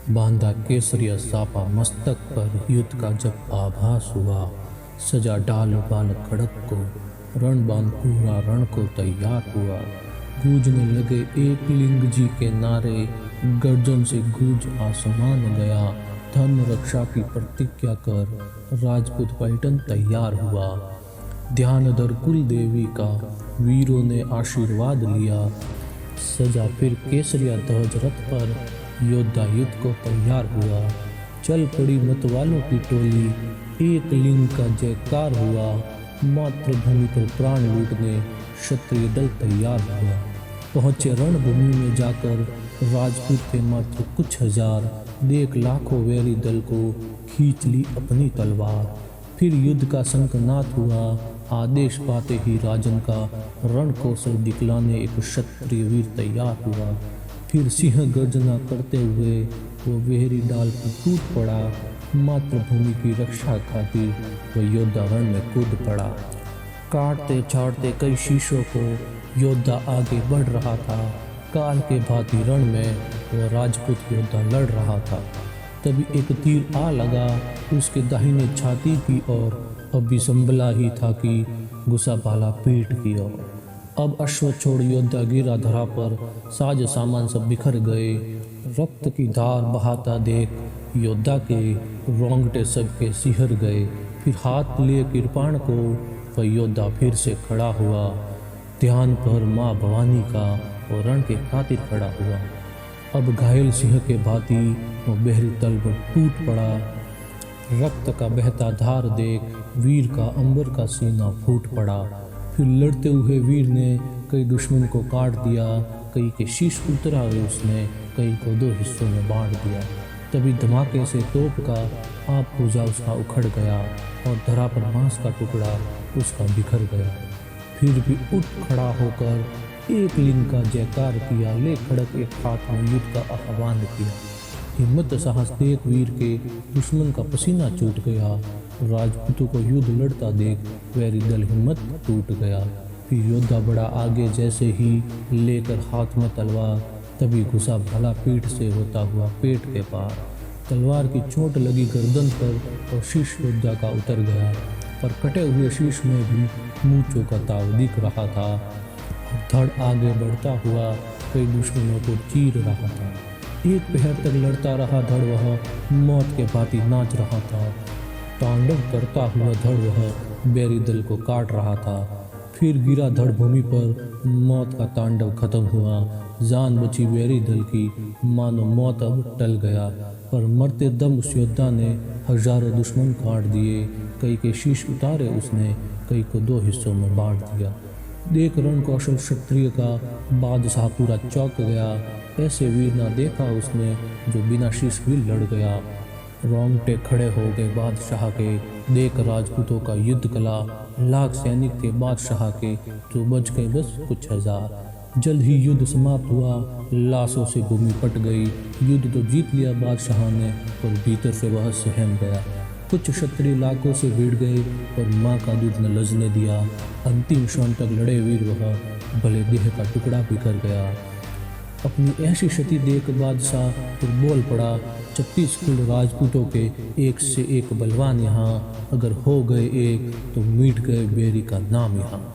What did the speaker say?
बांधा केसरिया सापा मस्तक पर युद्ध का जब आभास हुआ। सजा डाल बाल खड़क को रण बांध पूरा रण को तैयार हुआ। गूंजने लगे एक लिंग जी के नारे, गर्जन से गूंज आसमान गया। धर्म रक्षा की प्रतिज्ञा कर राजपूत पलटन तैयार हुआ। ध्यानधर कुल देवी का वीरों ने आशीर्वाद लिया। सजा फिर केसरिया ध्वज रथ पर योद्धा युद्ध को तैयार हुआ। चल पड़ी मतवालों की टोली, एक लिंग का जयकार हुआ। मातृभूमि पर प्राण लूटने क्षत्रिय दल तैयार हुआ। पहुंचे रणभूमि में जाकर राजपूत थे मात्र कुछ हजार। देख लाखों वैरी दल को खींच ली अपनी तलवार। फिर युद्ध का शंखनाद हुआ। आदेश पाते ही राजन का रण कौशल दिखलाने एक क्षत्रिय वीर तैयार हुआ। फिर सिंह गर्जना करते हुए वो वेहरी डाल पर टूट पड़ा। मातृभूमि की रक्षा खातिर वह योद्धा रण में कूद पड़ा। काटते छाड़ते कई शीशों को योद्धा आगे बढ़ रहा था। काल के भांति रण में वह राजपूत योद्धा लड़ रहा था। तभी एक तीर आ लगा उसके दाहिने छाती की ओर। अभी संभला ही था कि घुसा भाला पीठ की ओर। अब अश्व छोड़ योद्धा गिरा धरा पर, साज सामान सब बिखर गए। रक्त की धार बहाता देख योद्धा के रोंगटे सबके सिहर गए। फिर हाथ लिए कृपाण को वह योद्धा फिर से खड़ा हुआ। ध्यान पर माँ भवानी का और रण के खातिर खड़ा हुआ। अब घायल सिंह के भांति वो बहरी तल पर टूट पड़ा। रक्त का बहता धार देख वीर का अंबर का सीना फूट पड़ा। फिर लड़ते हुए वीर ने कई दुश्मन को काट दिया। कई के शीश उतरा उसने, कई को दो हिस्सों में बांट दिया। तभी धमाके से तोप का आप पूजा उसका उखड़ गया और धरा पर मांस का टुकड़ा उसका बिखर गया। फिर भी उठ खड़ा होकर एक लिंग का जयकार किया। ले खड़क एक हाथ में युद्ध का आह्वान किया। हिम्मत साहस देख वीर के दुश्मन का पसीना छूट गया। राजपूतों को युद्ध लड़ता देख वैरी दल हिम्मत टूट गया। फिर योद्धा बड़ा आगे जैसे ही लेकर हाथ में तलवार, तभी घुसा भाला पीठ से होता हुआ पेट के पार। तलवार की चोट लगी गर्दन पर और शीश योद्धा का उतर गया। पर कटे हुए शीश में भी मूंछों का ताव दिख रहा था। धड़ आगे बढ़ता हुआ कई दुश्मनों को चीर रहा था। एक पहर तक लड़ता रहा धड़, वह मौत के भांति नाच रहा था। तांडव करता हुआ धड़ वह बैरी दल को काट रहा था। फिर गिरा धड़ भूमि पर, मौत का तांडव खत्म हुआ। जान बची बैरी दल की, मानो मौत अब टल गया। पर मरते दम उस योद्धा ने हजारों दुश्मन काट दिए। कई के शीश उतारे उसने, कई को दो हिस्सों में बांट दिया। देख रण कौशल क्षत्रिय का बादशाह पूरा चौंक गया। ऐसे वीर ना देखा उसने जो बिना शीश भी लड़ गया। रोंगटे खड़े हो गए बादशाह के, देख राजपूतों का युद्ध कला। लाख सैनिक के बादशाह के, जो बच गए बस कुछ हजार। जल्द ही युद्ध समाप्त हुआ, लाशों से भूमि पट गई। युद्ध तो जीत लिया बादशाह ने, पर भीतर से वह सहम गया। कुछ क्षत्रिय लाखों से भिड़ गए, पर माँ का दूध न लजने दिया। अंतिम क्षण तक लड़े वीर वह, भले देह का टुकड़ा बिखर गया। अपनी ऐसी क्षति देख बादशाह फिर बोल पड़ा, 36 कुल राजपूतों के एक से एक बलवान यहाँ, अगर हो गए एक तो मिट गए बैरी का नाम यहाँ।